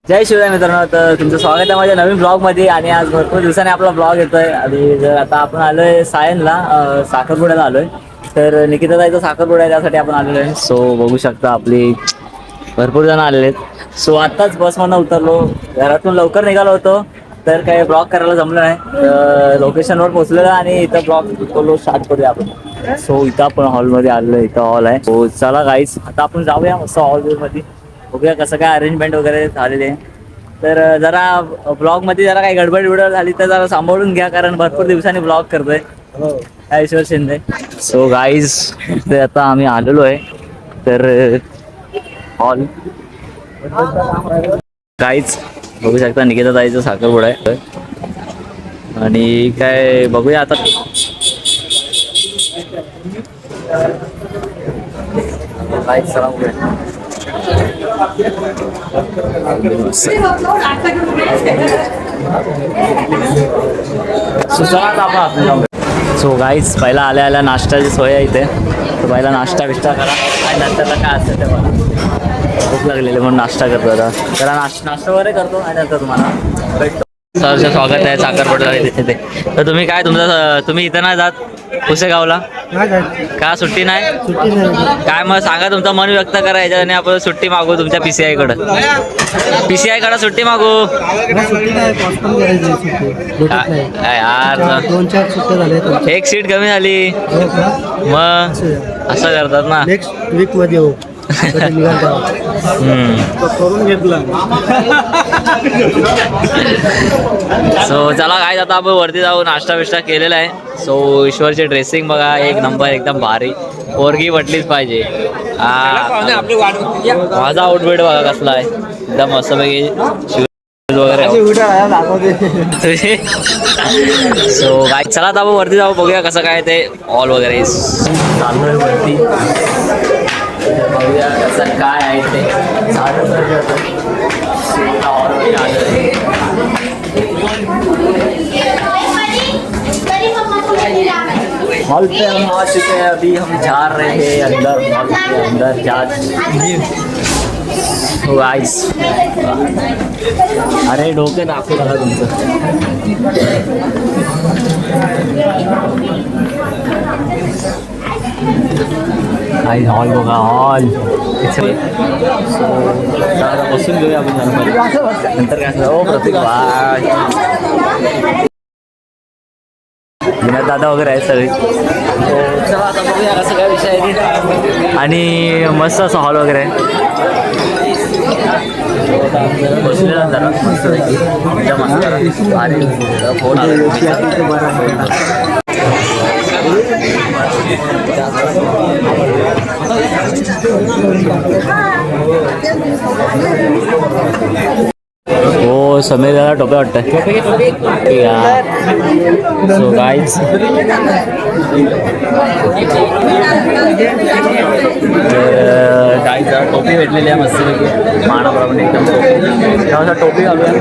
जय शिवराय मित्रांनो, तर तुमचं स्वागत आहे माझ्या नवीन ब्लॉगमध्ये. आणि आज भरपूर दिवसांनी आपला ब्लॉग येतोय. आणि आता आपण आलोय सायनला, साखरपुड्याला आलोय. तर निकिता जायचं साखरपुडा आहे, त्यासाठी आपण आलेलो आहे. सो बघू शकता आपली भरपूर जण आलेले आहेत. सो आत्ताच बसमधनं उतरलो, घरातून लवकर निघालो होतो, तर काही ब्लॉग करायला जमलं नाही. तर लोकेशनवर पोहोचलेलं आणि इथं ब्लॉग स्टार्ट करूया आपण. सो इथं आपण हॉलमध्ये आलेलो आहे, इथं हॉल आहे. सो चला गाईस, आता आपण जाऊया मस्त हॉलमध्ये, बघूया कसं काय अरेंजमेंट वगैरे झालेले आहे. तर जरा ब्लॉगमध्ये जरा काही गडबड बिडबड झाली तर जरा सांभाळून घ्या, कारण भरपूर दिवसांनी ब्लॉग करतोय. ऐश्वर शिंदे. सो गाईज, ते आता आम्ही आलेलो आहे. तर हॉल गाईज बघू शकता, निकिता ताईचं साखरपुडा आहे. आणि काय बघूया आता. सो गाईज, पहिला आल्या आल्या नाश्त्याची सोय आहे इथे. तर पहिला नाश्ता बिष्टा करा आणि नंतरला काय असेल ते बघा. भूक लागलेली म्हणून नाश्ता करतो आता. तर नाश्ता वगैरे करतो आणि नंतर तुम्हाला भेटतो. सरचं स्वागत आहे साखरपुड्याला तिथे. तर तुम्ही काय तुम्ही इथं नाही जात पुसेगावला का? सुट्टी नाही? काय मग सांगा, तुमचं मन व्यक्त करा याच्यात आणि आपण सुट्टी मागू तुमच्या PCI कडं. PCI कडं सुट्टी मागू. यार 2-4 सुट्ट्या झाल्या, एक सीट कमी झाली मग असं करतात ना. नेक्स्ट वीक मध्ये हो करून घेतला. सो चला काय, आता आपण वरती जाऊ. नाश्ता बिष्टा केलेला आहे. सो ईश्वरची ड्रेसिंग बघा, एक नंबर, एकदम भारी. पोरगी म्हटलीच पाहिजे. माझा आउटफिट बघा कसला आहे, एकदम मस्त पैकी वगैरे. सो काय, चला आता आपण वरती जाऊ, बघूया कसं काय ते हॉल वगैरे. चाललोय वरती, बघूया कसं काय आहे ते. हॉल पे हम आ चुके हैं, अभी हम जा रहे हैं अंदर. हॉल के अंदर जा गाइस. अरे डोके दाखवू नका तुमचं. गाइस हॉल बघा, हॉल. बसून घेऊया आपण नंतर काय असं. ओ प्रतीक भाई, विनोद दादा वगैरे आहेत सगळे. चला आता बघूया कसं काय विषय आहे. आणि मस्त असं हॉल वगैरे आहे. बसलेला जरा मस्त फोन हो. समीर दादा टोप्या वाटतं. सो गाईज, गाईज टोपी भेटलेली आहे मस्तपैकी मानाप्रमाणे. एकदम टोपी घालूया,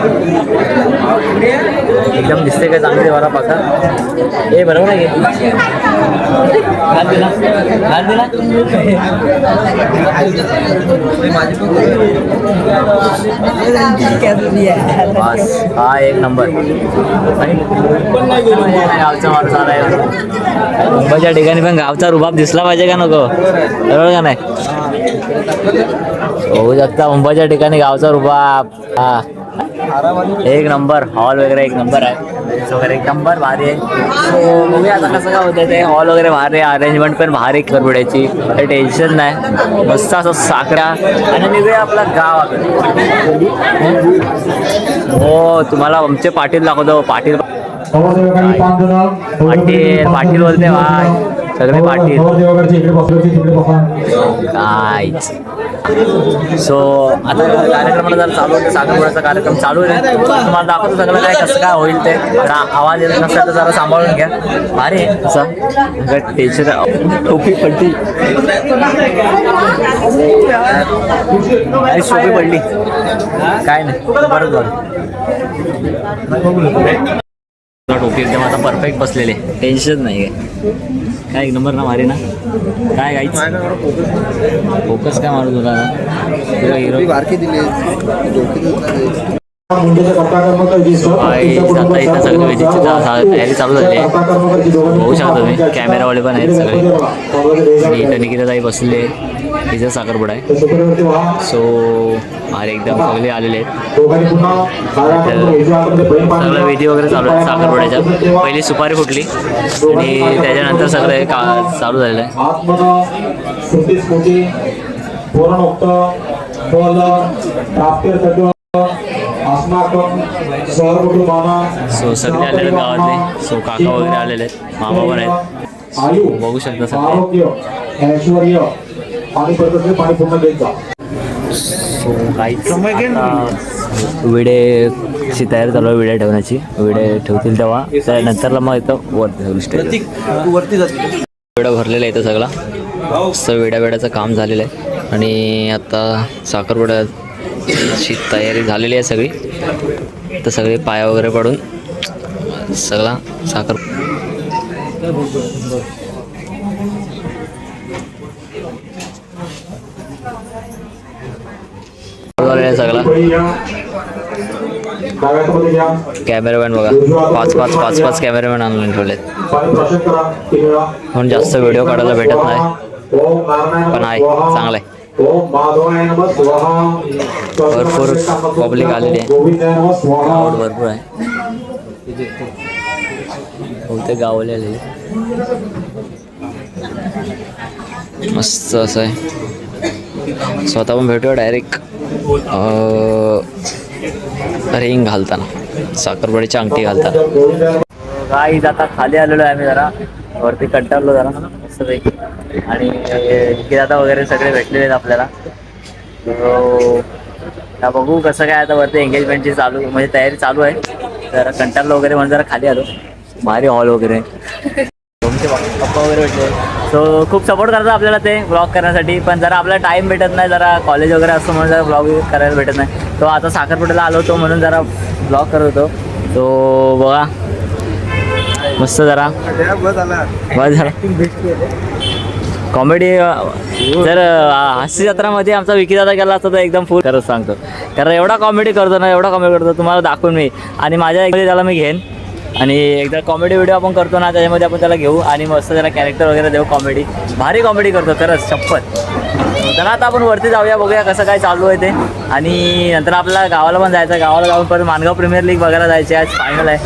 एकदम दिसते काय चांगली वारा पाका. हे बरोबर आहे, घाल दिला. बस हा एक नंबर. गावचा माणूस आलाय. मुंबईच्या ठिकाणी पण गावचा रुबाब दिसला पाहिजे का नको, बरोबर का नाही? होऊ शकता मुंबईच्या ठिकाणी गावचा रुबाब. हा एक नंबर. हॉल वगैरे एक नंबर आहे, वगैरे एक नंबर भारी आहे. सो बघूया आता कसं काय होतं ते. हॉल वगैरे भारी आहे, अरेंजमेंट पण भारी करपुड्याची, काही टेन्शन नाही. मस्त असं साखरा. आणि निघूया आपला गावाकडे. हो तुम्हाला आमचे पाटील दाखवतो. पाटील पाटील बोलते भाई, सगळे पाटील काय. सो आता कार्यक्रमाला जर चालू होते, साखरपुड्याचा कार्यक्रम चालू आहे. तुम्हाला दाखवतो सगळं काय कसं काय होईल ते. आवाज येत नसेल तर जरा सांभाळून घ्या. भारी आहे असं टेन्शन. टोपी पडली, टोपी पडली काय नाही, बरं झालं. टोपी एकदम आता परफेक्ट बसलेले, टेन्शन नाही आहे. काय एक नंबर ना भारी ना काय गाईच फोकस काय मारत होता तुला हिरो आता इथं सगळी विजिटची तयारी चालू झाली आहे. बघू शकता तुम्ही कॅमेरावाले पण आहेत सगळे आणि इथं निकिताताई बसलेले तिचं साखरपुडा आहे. सो अरे एकदम सगळे आलेले आहेत. सगळं विधी वगैरे चालू आहे साखरपुड्याच्या. पहिली सुपारी फुटली आणि त्याच्यानंतर सगळं चालू झालेलं आहे. सो सगळे आलेले गावातले. सो काका वगैरे आलेले आहेत, मामा पण आहेत. बघू शकता सगळे. सो काहीच विडे तयारी चालू आहे विडे ठेवण्याची. विडे ठेवतील तेव्हा त्यानंतरला मग इथं वरती ठेवली स्टेज. विडा भरलेला आहे इथं सगळा. मस्त विड्याचं काम झालेलं आहे आणि आता साखरपुड्याची तयारी झालेली आहे सगळी. तर सगळे पाया वगैरे पडून सगळा साखर सगळा. कॅमेरामॅन बघा पाच कॅमेरामॅन आणून ठेवलेत म्हणून जास्त व्हिडिओ काढायला भेटत नाही, पण आहे चांगलं आहे. भरपूर पब्लिक आलेली आहे, क्राऊड भरपूर आहे. बहुतेक गावले आलेले मस्त असं आहे. स्वतः पण भेटूया डायरेक्ट रिंग घालताना, साखरपुड्याची अंगठी घालताना. काही आता खाली आलेलो आहे आम्ही, जरा वरती कंटाळलो जरा मस्तपैकी. आणि निकिता वगैरे सगळे भेटलेले आहेत आपल्याला. तर बघू कसं काय आता वरती एंगेजमेंटची चालू म्हणजे तयारी चालू आहे. जरा कंटाळलो वगैरे म्हणून जरा खाली आलो. भारी हॉल वगैरे पप्पा वगैरे भेटले. सो खूप सपोर्ट करतात आपल्याला ते ब्लॉग करण्यासाठी, पण जरा आपल्याला टाईम भेटत नाही. जरा कॉलेज वगैरे असतो म्हणून जरा ब्लॉग करायला भेटत नाही. तो आता साखरपुड्याला आलो होतो म्हणून जरा ब्लॉग करत होतो. तो बघा मस्त जरा कॉमेडी. जर हास्य जत्रामध्ये आमचा विकीदादा गेला असता तर एकदम फुल खरंच सांगतो, कारण एवढा कॉमेडी करतो ना, एवढा कॉमेडी करतो तुम्हाला दाखवून मी. आणि माझ्या एकदा त्याला मी घेईन आणि एकदा कॉमेडी व्हिडिओ आपण करतो ना त्याच्यामध्ये आपण त्याला घेऊ आणि मस्त जरा कॅरेक्टर वगैरे देऊ. कॉमेडी भारी कॉमेडी करतो खरंच शपथ. तर आता आपण वरती जाऊया, बघूया कसं काय चालू आहे ते. आणि नंतर आपल्याला गावाला पण जायचं. गावाला जाऊन परत मानगाव प्रीमियर लीग बघायला जायचे. आज फायनल आहे.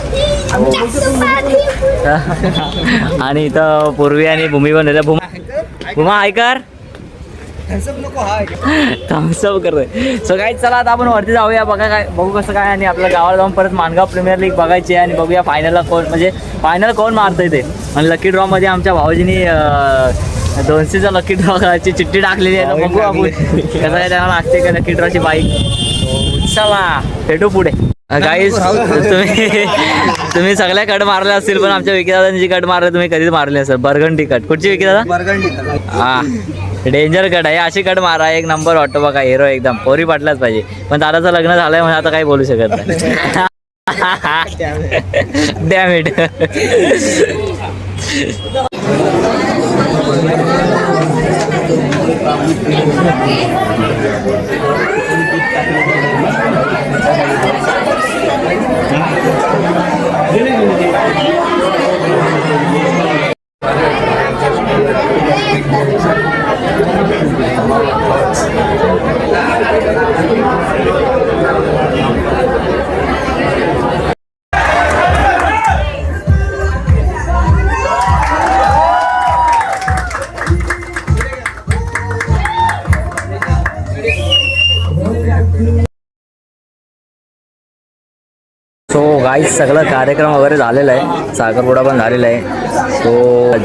आणि इथं पूर्वी आणि भूमी पण दिलं. भूमा ऐकर थम्सअप करतोय. सो काही चला आता आपण वरती जाऊया, बघू कसं काय. आणि आपल्या गावाला जाऊन परत मानगाव प्रीमियर लीग बघायची आहे आणि बघूया फायनलला कोण म्हणजे फायनल कोण मारतंय ते. आणि लकी ड्रॉमध्ये आमच्या भाऊजींनी 200चा लकी ड्रॉ करायची चिठ्ठी टाकलेली आहे. बघू आपण कसं काय त्यांना लागते का लकी ड्रॉची बाईक. चला भेटू पुढे. गाईज तुम्ही सगळ्या कट मारल्या असतील, पण आमच्या विकीदादांनी जी कट मारली तुम्ही कधीच मारली असेल. Burgundy cut. कुठची विकीदादा? बर्गंडी. हा डेंजर कट आहे. अशी कट मारा, एक नंबर वाटतो बघा. हिरो एकदम पोरी पाटलाच पाहिजे. पण दादाचं लग्न झालंय म्हणजे आता काही बोलू शकत नाही. Dam it. सो गाईस सगळं कार्यक्रम वगैरे झालेला आहे. साखरपुडा पण झालेला आहे. सो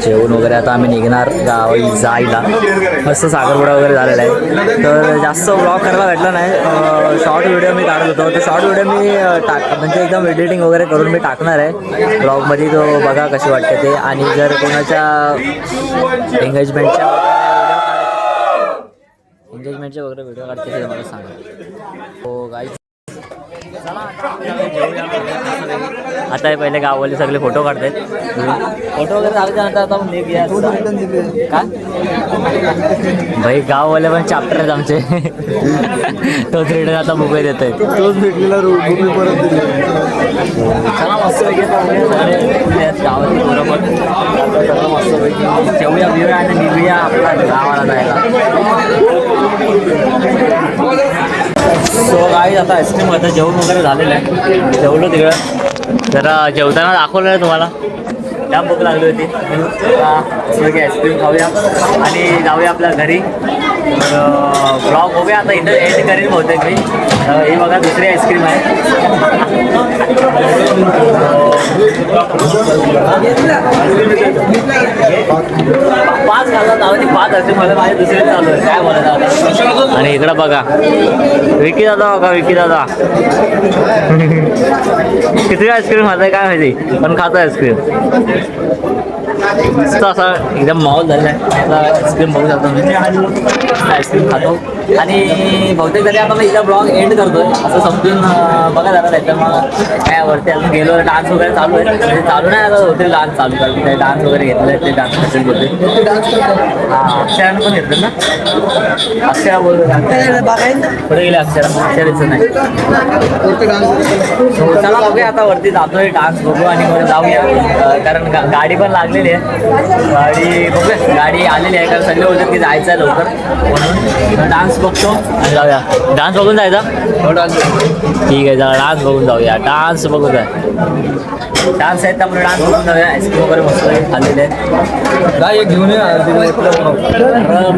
जेवण वगैरे आता आम्ही निघणार गावी जायला. मस्त साखरपुडा वगैरे झालेला आहे. तर जास्त ब्लॉग करायला भेटला नाही. शॉर्ट व्हिडिओ मी काढत होतो. तर शॉर्ट व्हिडिओ मी म्हणजे एकदम एडिटिंग वगैरे करून मी टाकणार आहे ब्लॉगमध्ये. तो बघा कशी वाटते ते. आणि जर कोणाच्या एंगेजमेंटचे वगैरे व्हिडिओ काढते ते मला सांगा. हो गाईस आता हे पहिले गाववाले सगळे फोटो काढतायत. फोटो वगैरे झाल्यानंतर आता आपण निघूया. काय भाई गाववाले पण चॅप्टर आहेत आमचे. तोच रिटर्न आता मुंबई देत आहेत. तोच भेटलेला मुंबई परत दिली. चला मस्तपैकी गावातली बरोबर सगळं मस्तपैकी जेवूया बिवूया आणि निघूया आपला गावाला जायला. सो काही आता आईस्क्रीम आता जेवण वगैरे झालेलं आहे. जेवलो तिकडं जरा जेवताना दाखवलं आहे तुम्हाला. जाम भूक लागली होती. सगळी आईस्क्रीम खाऊया आणि जाऊया आपल्या घरी. ब्लॉग बघूया आता इथं एंड करेन बहुतेक मी. ही बघा दुसरी आईस्क्रीम आहे. पाच घालला जाऊ 5 आईस्क्रीम मला माझे दुसरे चालू आहे. काय बोलायचं आता. आणि इकडं बघा विकी दादा बघा विकी दादा किती आईस्क्रीम खाताय काय माहिती पण खातो आईस्क्रीम. मस्त असा एकदम माहोल झाला आहे. आईस्क्रीम बघू शकतो मी. आईस्क्रीम खातो आणि बहुतेक तरी आता मी इथं ब्लॉग एंड करतोय असं समजून बघा जरा. त्याच्या मग काय वरती अजून गेलो डान्स वगैरे चालू आहे. म्हणजे चालू नाही आता होते डान्स चालू करते. ते डान्स वगैरे घेतले ते डान्स घेतले हां अक्षरानं पण घेतलं ना. अक्षरा बोलतो पुढे गेले अक्षराचं नाही. चला बघूया आता वरती जातोय डान्स बघू आणि मग जाऊया. कारण गाडी पण लागलेली आहे. गाडी बघूया गाडी आलेली आहे कारण सगळे बोलतात की जायचं आहे लवकर म्हणून. डान्स बघतो आणि जाऊया. डान्स बघून जायचा ठीक आहे. चला डान्स बघून जाऊया. डान्स बघून जाय डान्स आहेत त्यामुळे डान्स बघून जाऊया. आईस्क्रीम वगैरे मस्त खाल्लेले आहेत. काय घेऊन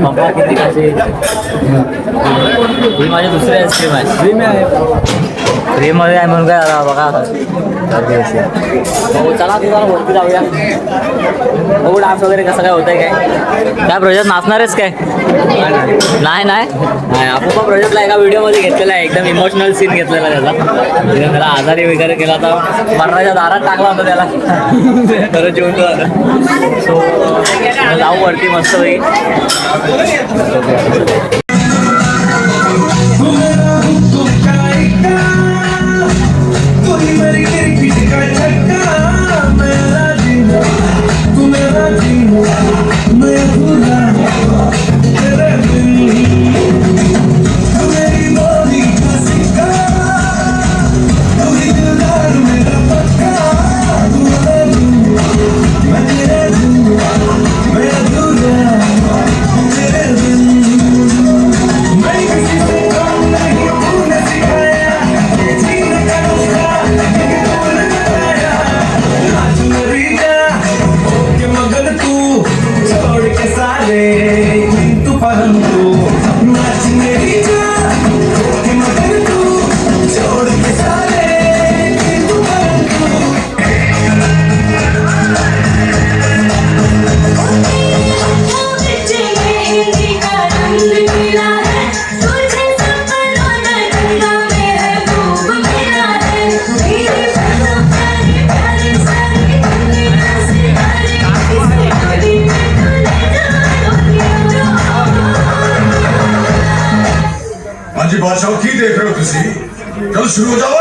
बाबा किती खायचे. ही माझी दुसरी आईस्क्रीम आहे. फ्रीमध्ये आहे म्हणून काय बघा. चला तू जरा वरती जाऊया. बघू डान्स वगैरे कसं काय होतंय. काय प्रोजेक्ट नाचणार आहेस काय. नाही नाही आपण प्रोजेक्टला एका व्हिडिओमध्ये घेतलेला आहे. एकदम इमोशनल सीन घेतलेला त्याचा. त्याला आजारी वगैरे केला तर मरणाच्या दारात टाकला होता त्याला. खरं जेवण सो जाऊ वरती मस्त होईल. बादशाह की देख रहे हो तुसी चलो शुरू हो जाओ।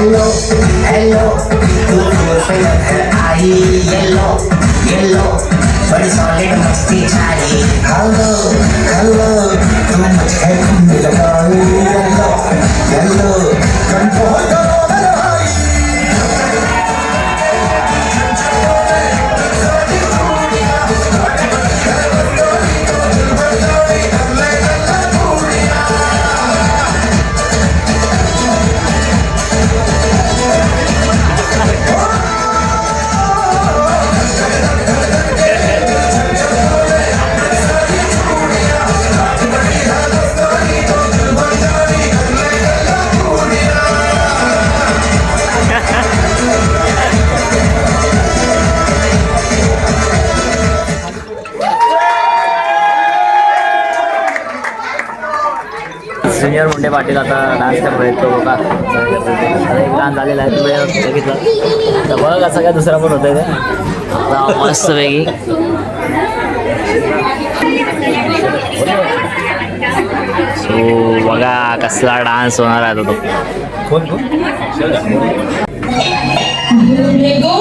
Hello, hello, तू है आई येलो येलो बड़ी सॉलिड मस्ती छाई। हेलो हेलो तू मुझे घूमने लगा येलो येलो कंट्रोल करो ज्युनियर मुंडे पाटील आता डान्स करतोय तो बघा. आता एक डान्स झालेला आहे तुम्ही बघितलं तर बघ असं काय दुसरा पण होतंय ते आता मस्त वेगळी. सो बघा कसला डान्स होणार आहे आता तो. कोण कोण Go,